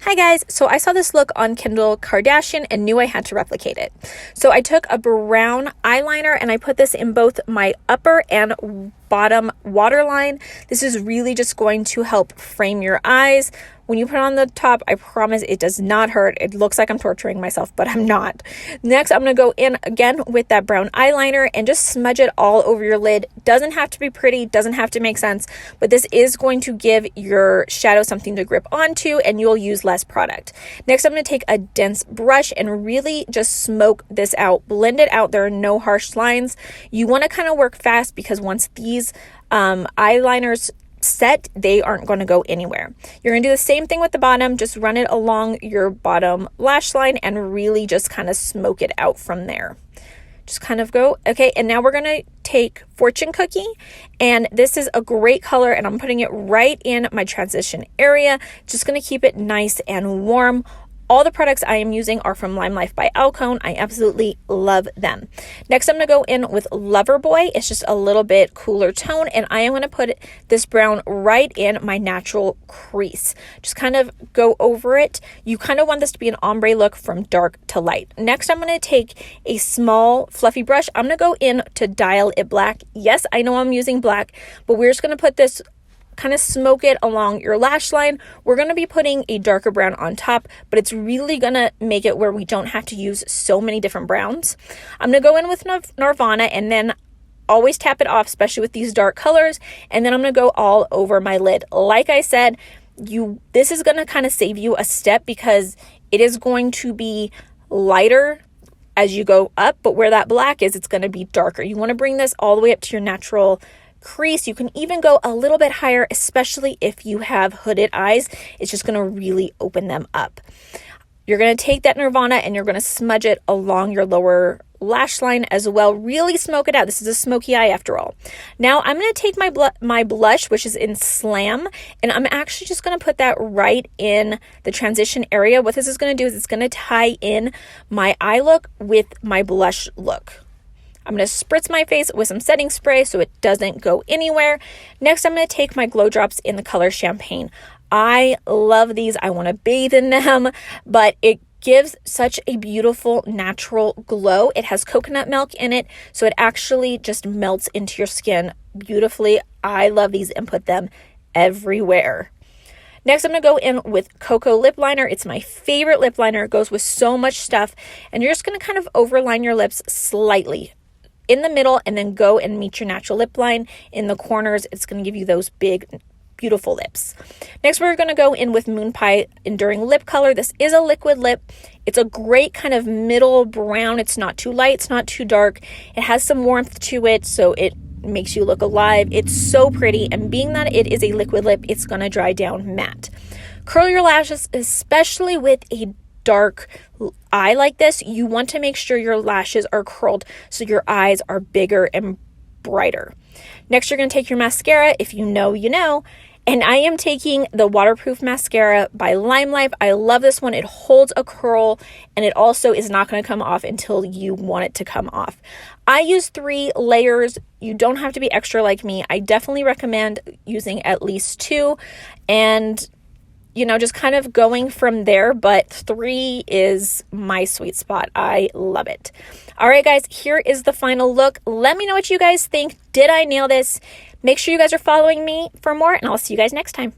Hi guys, so I saw this look on Kendall Kardashian and knew I had to replicate it. So I took a brown eyeliner and I put this in both my upper and bottom waterline. This is really just going to help frame your eyes. When you put it on the top, I promise it does not hurt. It looks like I'm torturing myself, but I'm not. Next, I'm going to go in again with that brown eyeliner and just smudge it all over your lid. Doesn't have to be pretty, doesn't have to make sense, but this is going to give your shadow something to grip onto and you'll use less product. Next, I'm going to take a dense brush and really just smoke this out. Blend it out. There are no harsh lines. You want to kind of work fast because once these eyeliners set, they aren't going to go anywhere. You're going to do the same thing with the bottom. Just run it along your bottom lash line and really just kind of smoke it out from there. Just kind of go. Okay, and now we're going to take Fortune Cookie, and this is a great color, and I'm putting it right in my transition area. Just going to keep it nice and warm. All the products I am using are from LimeLife by Alcone. I absolutely love them. Next, I'm going to go in with Loverboy. It's just a little bit cooler tone, and I am going to put this brown right in my natural crease. Just kind of go over it. You kind of want this to be an ombre look from dark to light. Next, I'm going to take a small fluffy brush. I'm going to go in to Dial It Black. Yes, I know I'm using black, but we're just going to put this kind of smoke it along your lash line. We're going to be putting a darker brown on top, but it's really going to make it where we don't have to use so many different browns. I'm going to go in with Nirvana and then always tap it off, especially with these dark colors. And then I'm going to go all over my lid. Like I said, this is going to kind of save you a step because it is going to be lighter as you go up, but where that black is, it's going to be darker. You want to bring this all the way up to your natural crease. You can even go a little bit higher, especially if you have hooded eyes. It's just going to really open them up. You're going to take that Nirvana and you're going to smudge it along your lower lash line as well. Really smoke it out. This is a smoky eye after all. Now I'm going to take my blush, which is in Slam, and I'm actually just going to put that right in the transition area. What this is going to do is it's going to tie in my eye look with my blush look. I'm going to spritz my face with some setting spray so it doesn't go anywhere. Next, I'm going to take my glow drops in the color Champagne. I love these. I want to bathe in them, but it gives such a beautiful natural glow. It has coconut milk in it, so it actually just melts into your skin beautifully. I love these and put them everywhere. Next, I'm going to go in with Cocoa Lip Liner. It's my favorite lip liner. It goes with so much stuff, and you're just going to kind of overline your lips slightly in the middle and then go and meet your natural lip line in the corners. It's going to give you those big, beautiful lips. Next, we're going to go in with MoonPie Enduring Lip Color. This is a liquid lip. It's a great kind of middle brown. It's not too light. It's not too dark. It has some warmth to it, so it makes you look alive. It's so pretty, and being that it is a liquid lip, it's going to dry down matte. Curl your lashes, especially with a dark eye like this. You want to make sure your lashes are curled so your eyes are bigger and brighter. Next, you're going to take your mascara. If you know, you know. And I am taking the Waterproof Mascara by LimeLife. I love this one. It holds a curl, and it also is not going to come off until you want it to come off. I use 3 layers. You don't have to be extra like me. I definitely recommend using at least 2, and just kind of going from there, but 3 is my sweet spot. I love it. All right, guys, here is the final look. Let me know what you guys think. Did I nail this? Make sure you guys are following me for more, and I'll see you guys next time.